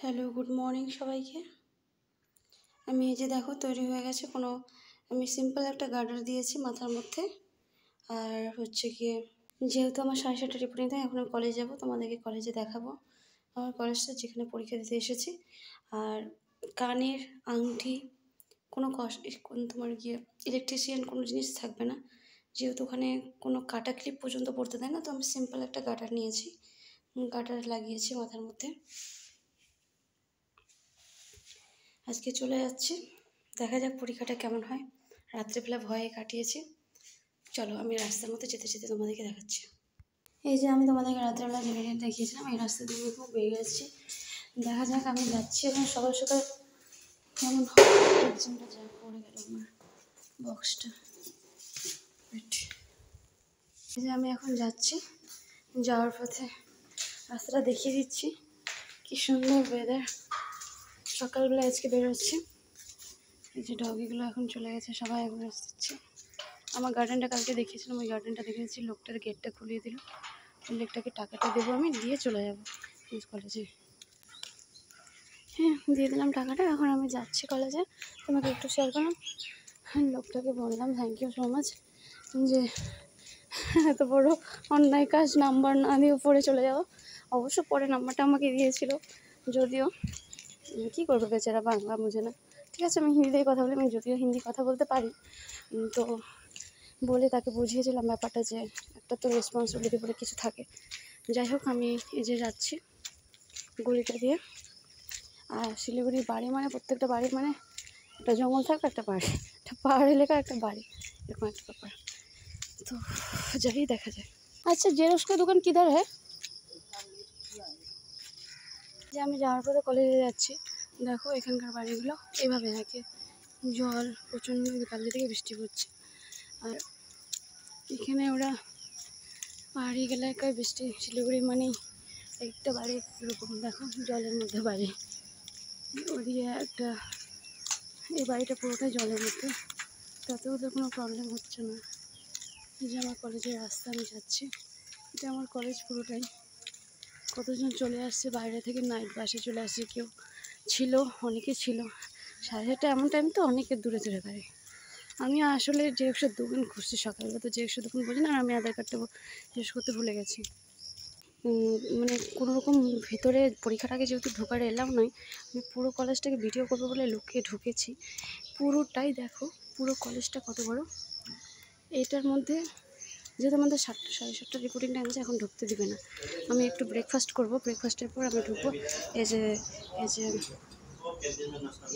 Hello, good morning সবাইকে। আমি এই যে দেখো তৈরি হয়ে গেছে। আমি সিম্পল একটা গার্ডার দিয়েছি মাথার মধ্যে। আর হচ্ছে গিয়ে যেহেতু আমার 7:30 রিপোর্টিং থাকে, এখন আমি কলেজ যাবো, তোমাদেরকে কলেজে দেখাবো আমার কলেজটা, যেখানে পরীক্ষা দিতে এসেছি। আর কানের আংটি তোমার গিয়ে ইলেকট্রিশিয়ান কোনো জিনিস থাকবে না, যেহেতু ওখানে কোনো কাটা ক্লিপ পর্যন্ত পড়তে দেয় না। তো আমি সিম্পল একটা গার্ডার নিয়েছি, গার্ডার লাগিয়েছি মাথার মধ্যে। আজকে চলে যাচ্ছি, দেখা যাক পরীক্ষাটা কেমন হয়। রাত্রেবেলা ভয়ে কাটিয়েছি। চলো আমি রাস্তার মধ্যে যেতে যেতে তোমাদেরকে দেখাচ্ছি। এই যে আমি তোমাদেরকে রাত্রেবেলা যেখানে দেখিয়েছিলাম, এই রাস্তা দিয়ে আমি খুব বেরিয়ে যাচ্ছি। দেখা যাক আমি যাচ্ছি এবং সকাল সকাল কেমন এক্সামটা যা পড়ে গেল আমার বক্সটা। এই যে আমি এখন যাচ্ছি, যাওয়ার পথে রাস্তাটা দেখিয়ে দিচ্ছি। কি সুন্দর ওয়েদার, সকালবেলা আজকে বেরোচ্ছি। এই যে ডগিগুলো এখন চলে গেছে, সবাই এখন আসছে। আমার গার্ডেনটা কালকে দেখিয়েছিলাম, ওই গার্ডেনটা দেখেছি। লোকটার গেটটা খুলিয়ে দিল, ওই লোকটাকে টাকাটা দেবো, আমি দিয়ে চলে যাবো কলেজে। হ্যাঁ, দিয়ে দিলাম টাকাটা। এখন আমি যাচ্ছি কলেজে, তোমাকে একটু শেয়ার করলাম। লোকটাকে বললাম থ্যাংক ইউ সো মাচ, যে এত বড় অন্যায় কাজ নাম্বার না দিয়ে পড়ে চলে যাওয়া। অবশ্য পরে নাম্বারটা আমাকে দিয়েছিল, যদিও কী করবে বেচারা, বাংলা বোঝে না। ঠিক আছে, আমি হিন্দিতে কথা বলি, আমি যদিও হিন্দি কথা বলতে পারি, তো বলে তাকে বুঝিয়েছিলাম ব্যাপারটা, যে একটা তো রেসপন্সিবিলিটি বলে কিছু থাকে। যাই হোক, আমি এই যে যাচ্ছি গলিটা দিয়ে। আর শিলিগুড়ির বাড়ি মানে প্রত্যেকটা বাড়ির মানে একটা জঙ্গল থাকবে, একটা বাড়ি, একটা পাহাড় এলাকা, একটা বাড়ি, এরকম একটা ব্যাপার। তো যাই দেখা যায়। আচ্ছা, জেরক্স का দোকান কিধার है? যে আমি যাওয়ার পরে কলেজে যাচ্ছি, দেখো এখানকার বাড়িগুলো এভাবে থাকে। জল প্রচণ্ড, বিকাল থেকে বৃষ্টি পড়ছে। আর এখানে ওরা পাহাড়ি এলাকায় বৃষ্টি, শিলিগুড়ি মানেই একটা বাড়ি এরকম দেখো জলের মধ্যে বাড়ি। ওদিকে একটা, এই বাড়িটা পুরোটাই জলের মধ্যে, তাতেও ওদের কোনো প্রবলেম হচ্ছে না। এই যে আমার কলেজের রাস্তা, আমি যাচ্ছি, এটা আমার কলেজ পুরোটাই। কতজন চলে আসছে বাইরে থেকে, নাইট বাসে চলে আসছে, কেউ ছিল, অনেকে ছিল। 7:30 এমন টাইম তো অনেকে দূরে দূরে বাড়ি। আমি আসলে জেরক্সের দোকান খুঁজছি, সকালবেলা তো জেরক্সের দোকান বুঝি না, আর আমি আধার কার্ডটা শেষ করতে ভুলে গেছি। মানে কোনো রকম ভেতরে পরীক্ষাটাকে যেহেতু ঢোকার এলাম নয়, আমি পুরো কলেজটাকে ভিডিও করবো বলে লুকিয়ে ঢুকেছি। পুরোটাই দেখো, পুরো কলেজটা কত বড়। এইটার মধ্যে যেহেতু আমাদের 7টা 7:30 রিপোর্টিং টাইম আছে, এখন ঢুকতে দিবে না। আমি একটু ব্রেকফাস্ট করবো, ব্রেকফাস্টের পর আমি ঢুকবো। এই যে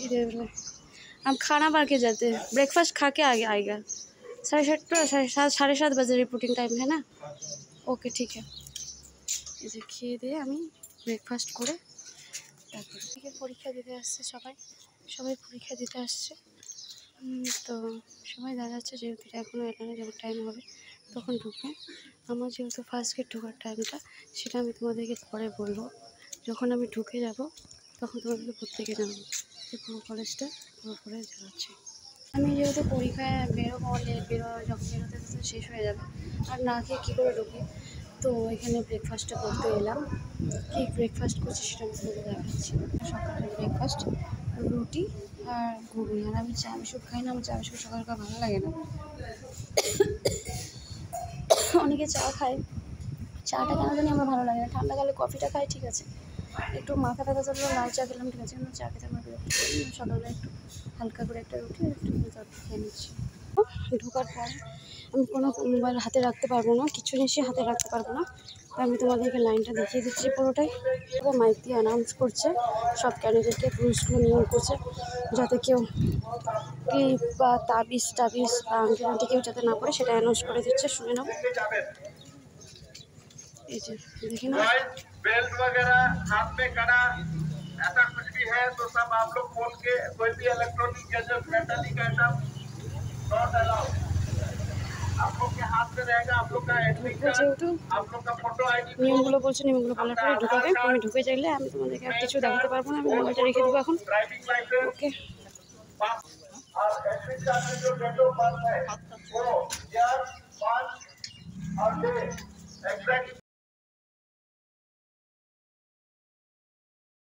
इधर हम खाना खा के जाते हैं, ब्रेकफास्ट खा के आगे आएगा। 7:30 7:30 बजे रिपोर्टिंग टाइम है ना। ओके ठीक है। এই যে খেয়ে দিয়ে আমি ব্রেকফাস্ট করে তারপর থেকে পরীক্ষা দিতে আসছে সবাই পরীক্ষা দিতে আসছে। তো সবাই দাঁড়াচ্ছে, যেহেতু এখনও এখানে যখন টাইম হবে তখন ঢুকবে। আমার যেহেতু ফার্স্ট গেট ঢোকার টাইমটা, সেটা আমি তোমাদেরকে পরে বলবো। যখন আমি ঢুকে যাব তখন তোমাদেরকে প্রত্যেকে জানাবো যে পুরো কলেজটা পুরো করে যাচ্ছে। আমি যেহেতু পরীক্ষায় যখন বেরোতে শেষ হয়ে যাবে, আর না খেয়ে কী করে ঢুকি, তো এখানে ব্রেকফাস্টটা করতে এলাম। কী ব্রেকফাস্ট করছি সেটা আমি তোমাকে দেখাচ্ছি। সকালের ব্রেকফাস্ট রুটি আর ঘুগনি। আর আমি চা বিস্কুট খাই না, আমার চা বিস্কুট সকালকার ভালো লাগে না। অনেকে চা খায়, চাটা কেন জানি আমার ভালো লাগে না। ঠান্ডাকালে কফিটা খাই, ঠিক আছে, একটু মাথা ব্যথা চলবে, লাল চা খেলাম, ঠিক আছে, কিন্তু চা খেতে আমার বিরক্ত করি। সকালবেলা একটু হালকা করে একটা রুটি আর একটু তরকারি খেয়ে নিচ্ছি। ঢোকার পর আমি কোনো মোবাইল হাতে রাখতে পারবো না, কিছু জিনিসই হাতে রাখতে পারবো না। তো আমি তোমাদেরকে লাইনটা দেখিয়ে দিচ্ছি পুরোটাই। মাইক দিয়ে অ্যানাউন্স করছে, সব ক্যান্ডিডেটকে পুলিশগুলো নিয়ম করছে, যাতে কেউ ক্লিপ বা তাবিজ বা আংটি কেউ যাতে না পড়ে, সেটা অ্যানাউন্স করে দিচ্ছে, শুনে নাও। এই যে দেখে নাও। बेल्ट वगैरह हाथ में कड़ा ऐसा कुछ भी है तो सब आप लोग खोल के, कोई भी electronic gadget metallic item not allowed. आप लोग के हाथ में रहेगा आप लोग का एडमिट कार्ड, आप लोग का फोटो आईडी। নিয়মগুলো বলছে, নিয়মগুলো বলার পরে ঢুকাবে। আমি ঢুকে চাইলে আমি তোমাদেরকে আর কিছু দেখাতে পারবো না, আমি মোবাইলটা রেখে দেবো এখন। ওকে। और एडमिट कार्ड में जो डेट ऑफ बर्थ है वो 4 5 और 6 एग्जैक्ट